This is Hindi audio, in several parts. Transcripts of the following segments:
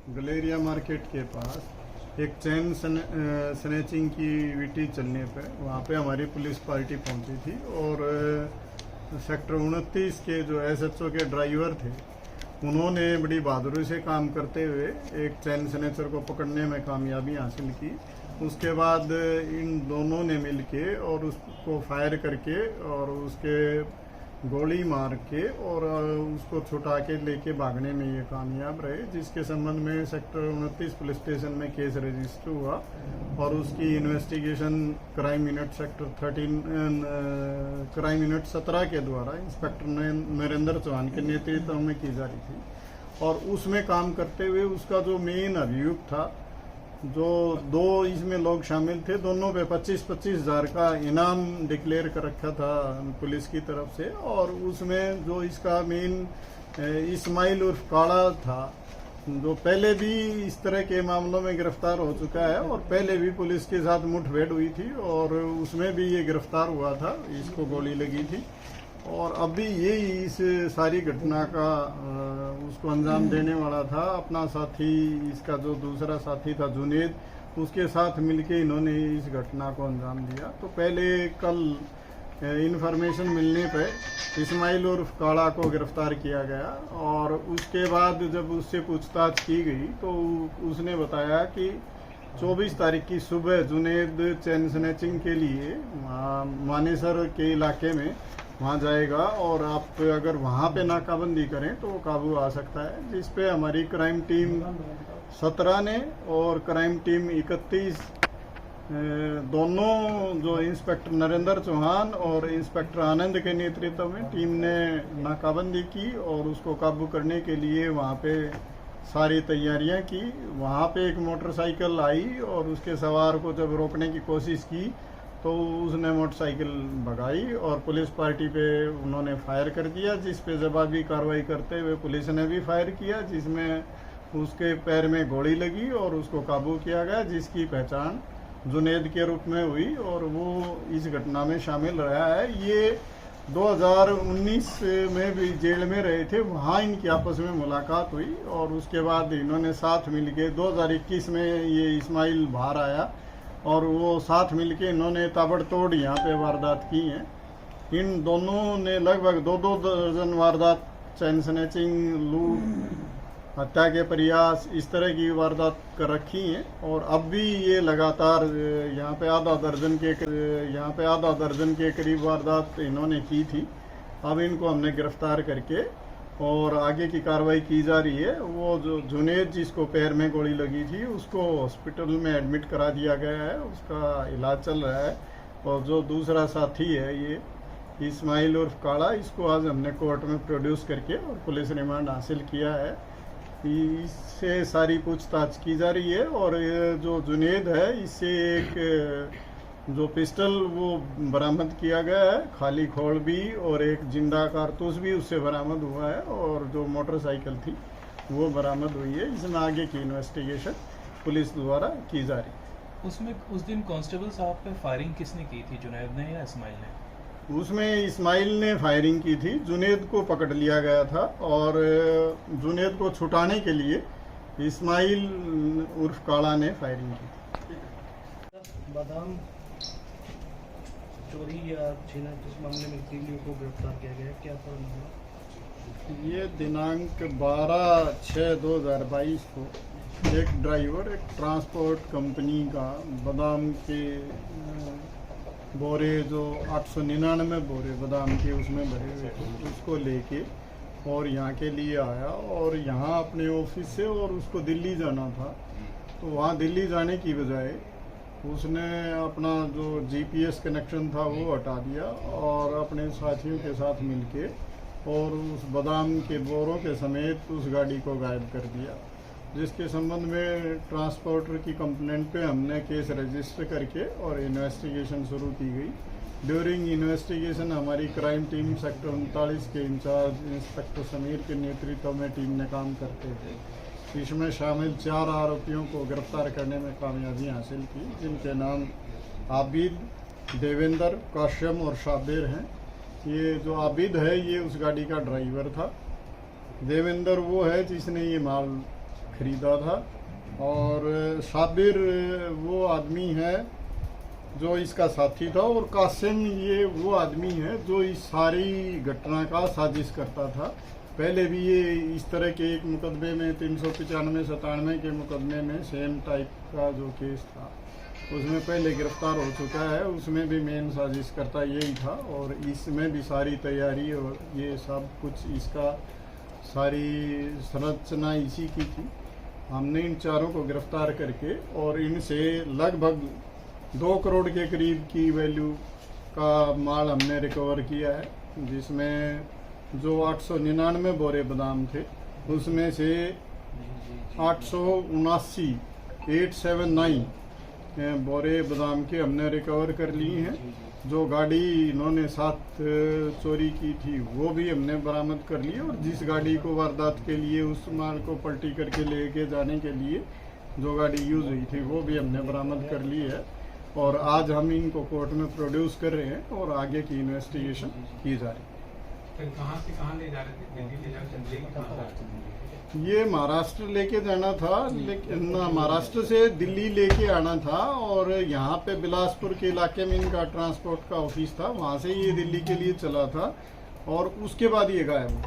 गलेरिया मार्केट के पास एक चैन स्नैचिंग की विटी चलने पे वहाँ पे हमारी पुलिस पार्टी पहुँची थी और सेक्टर 29 के जो एसएचओ के ड्राइवर थे उन्होंने बड़ी बहादुरी से काम करते हुए एक चैन स्नैचर को पकड़ने में कामयाबी हासिल की। उसके बाद इन दोनों ने मिलके और उसको फायर करके और उसके गोली मार के और उसको छुटा के लेके भागने में ये कामयाब रहे, जिसके संबंध में सेक्टर 29 पुलिस स्टेशन में केस रजिस्टर हुआ और उसकी investigation crime unit sector crime unit 17 के द्वारा इंस्पेक्टर नरेंद्र चौहान के नेतृत्व में की जा रही थी। और उसमें काम करते हुए उसका जो मेन अभियुक्त था, जो दो इसमें लोग शामिल थे, दोनों पे 25-25 हज़ार का इनाम डिक्लेयर कर रखा था पुलिस की तरफ से। और उसमें जो इसका मेन इस्माइल उर्फ काड़ा था, जो पहले भी इस तरह के मामलों में गिरफ्तार हो चुका है और पहले भी पुलिस के साथ मुठभेड़ हुई थी और उसमें भी ये गिरफ्तार हुआ था, इसको गोली लगी थी। और अभी ये इस सारी घटना का उसको अंजाम देने वाला था। अपना साथी, इसका जो दूसरा साथी था जुनेद, उसके साथ मिलके इन्होंने इस घटना को अंजाम दिया। तो पहले कल इन्फॉर्मेशन मिलने पे इस्माइल उर्फ काड़ा को गिरफ्तार किया गया और उसके बाद जब उससे पूछताछ की गई तो उसने बताया कि 24 तारीख की सुबह जुनेद चैन स्नैचिंग के लिए मानेसर के इलाके में वहाँ जाएगा और आप अगर वहाँ पे नाकाबंदी करें तो वो काबू आ सकता है, जिस पे हमारी क्राइम टीम 17 ने और क्राइम टीम 31 दोनों, जो इंस्पेक्टर नरेंद्र चौहान और इंस्पेक्टर आनंद के नेतृत्व में टीम ने नाकाबंदी की और उसको काबू करने के लिए वहाँ पे सारी तैयारियां की। वहाँ पे एक मोटरसाइकिल आई और उसके सवार को जब रोकने की कोशिश की तो उसने मोटरसाइकिल भगाई और पुलिस पार्टी पे उन्होंने फायर कर दिया, जिस पे जवाबी कार्रवाई करते हुए पुलिस ने भी फायर किया, जिसमें उसके पैर में गोली लगी और उसको काबू किया गया, जिसकी पहचान जुनेद के रूप में हुई और वो इस घटना में शामिल रहा है। ये 2019 में भी जेल में रहे थे, वहाँ इनकी आपस में मुलाकात हुई और उसके बाद इन्होंने साथ मिलके 2021 में ये इस्माइल बाहर आया और वो साथ मिलके इन्होंने ताबड़तोड़ यहाँ पे वारदात की हैं। इन दोनों ने लगभग 2-2 दर्जन वारदात, चैन स्नैचिंग, लूट, हत्या के प्रयास, इस तरह की वारदात कर रखी हैं और अब भी ये लगातार यहाँ पे आधा दर्जन के करीब वारदात इन्होंने की थी। अब इनको हमने गिरफ्तार करके और आगे की कार्रवाई की जा रही है। वो जो जुनेद जिसको पैर में गोली लगी थी उसको हॉस्पिटल में एडमिट करा दिया गया है, उसका इलाज चल रहा है। और जो दूसरा साथी है ये इस्माइल उर्फ काड़ा, इसको आज हमने कोर्ट में प्रोड्यूस करके और पुलिस रिमांड हासिल किया है। इससे सारी पूछताछ की जा रही है और जो जुनेद है इससे एक जो पिस्टल वो बरामद किया गया है, खाली खोल भी और एक जिंदा कारतूस भी उससे बरामद हुआ है और जो मोटरसाइकिल थी वो बरामद हुई है। इसमें आगे की इन्वेस्टिगेशन पुलिस द्वारा की जा रही है। उसमें उस दिन कांस्टेबल साहब पे फायरिंग किसने की थी, जुनेद ने या इस्माइल ने? उसमें इस्माइल ने फायरिंग की थी, जुनेद को पकड़ लिया गया था और जुनेद को छुटाने के लिए इस्माइल उर्फ काड़ा ने फायरिंग की थी। बादाम चोरी या छीना जिस मामले में 3 लोगों को गिरफ्तार किया गया है, क्या था मामला? ये दिनांक 12/6/2022 को एक ड्राइवर एक ट्रांसपोर्ट कंपनी का बादाम के बोरे, जो 899 बोरे बादाम के उसमें भरे हुए थे, उसको लेके और यहाँ के लिए आया और यहाँ अपने ऑफिस से और उसको दिल्ली जाना था। तो वहाँ दिल्ली जाने की बजाय उसने अपना जो जीपीएस कनेक्शन था वो हटा दिया और अपने साथियों के साथ मिलके और उस बादाम के बोरों के समेत उस गाड़ी को गायब कर दिया, जिसके संबंध में ट्रांसपोर्टर की कंप्लेंट पे हमने केस रजिस्टर करके और इन्वेस्टिगेशन शुरू की गई। ड्यूरिंग इन्वेस्टिगेशन हमारी क्राइम टीम सेक्टर 39 के इंचार्ज इंस्पेक्टर समीर के नेतृत्व में टीम ने काम करते थे। इसमें शामिल 4 आरोपियों को गिरफ्तार करने में कामयाबी हासिल की, जिनके नाम आबिद, देवेंद्र, काश्यम और शाबिर हैं। ये जो आबिद है ये उस गाड़ी का ड्राइवर था। देवेंद्र वो है जिसने ये माल खरीदा था। और साबिर वो आदमी है जो इसका साथी था, और कासिम ये वो आदमी है जो इस सारी घटना का साजिश करता था। पहले भी ये इस तरह के एक मुकदमे में 395-97 के मुकदमे में सेम टाइप का जो केस था उसमें पहले गिरफ्तार हो चुका है। उसमें भी मेन साजिश करता यही था, और इसमें भी सारी तैयारी और ये सब कुछ इसका सारी संरचना इसी की थी। हमने इन चारों को गिरफ्तार करके और इनसे लगभग 2 करोड़ के करीब की वैल्यू का माल हमने रिकवर किया है, जिसमें जो 899 बोरे बादाम थे उसमें से 879 बोरे बादाम के हमने रिकवर कर लिए हैं। जो गाड़ी इन्होंने साथ चोरी की थी वो भी हमने बरामद कर ली, और जिस गाड़ी को वारदात के लिए उस माल को पलटी करके लेके जाने के लिए जो गाड़ी यूज हुई थी वो भी हमने बरामद कर ली है। और आज हम इनको कोर्ट में प्रोड्यूस कर रहे हैं और आगे की इन्वेस्टिगेशन की जा रही है। फिर कहाँ से कहाँ ले जा रहे थे? दिल्ली ले जा रहे थे? ये महाराष्ट्र लेके जाना था, लेकिन महाराष्ट्र से दिल्ली लेके आना था, और यहाँ पे बिलासपुर के इलाके में इनका ट्रांसपोर्ट का ऑफिस था, वहाँ से ये दिल्ली के लिए चला था और उसके बाद ये गायब हुआ।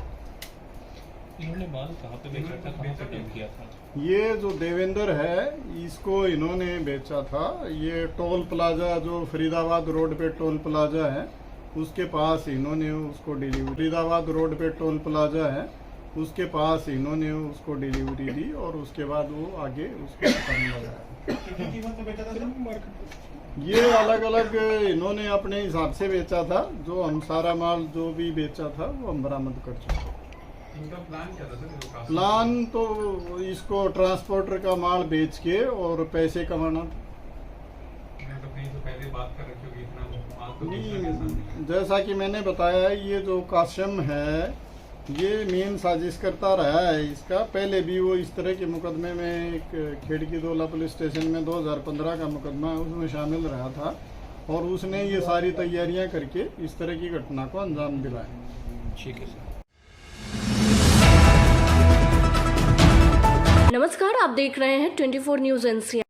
इन्होंने माल कहाँ पे बेचा था, कहाँ पे डंप किया था? ये जो देवेंद्र है इसको इन्होंने बेचा था, ये टोल प्लाजा जो फरीदाबाद रोड पे टोल प्लाजा है उसके पास इन्होंने उसको डिलीवरी, फरीदाबाद रोड पे टोल प्लाजा है उसके पास इन्होंने उसको डिलीवरी दी, और उसके बाद वो आगे उसको दुकान लगाया। ये अलग अलग इन्होंने अपने हिसाब से बेचा था, जो हम सारा माल जो भी बेचा था वो हम बरामद कर चुके। इनका प्लान क्या था सर? प्लान तो इसको ट्रांसपोर्टर का माल बेच के और पैसे कमाना था। मैं तो कहीं तो पहले बात कर रखी होगी, इतना माल तो नहीं, जैसा कि मैंने बताया ये जो कासिम है ये मेन साजिश करता रहा है इसका। पहले भी वो इस तरह के मुकदमे में एक खेड़की-दोला पुलिस स्टेशन में 2015 का मुकदमा है उसमें शामिल रहा था, और उसने ये सारी तैयारियां करके इस तरह की घटना को अंजाम दिलाया। ठीक है सर। नमस्कार, आप देख रहे हैं 24 न्यूज NCR।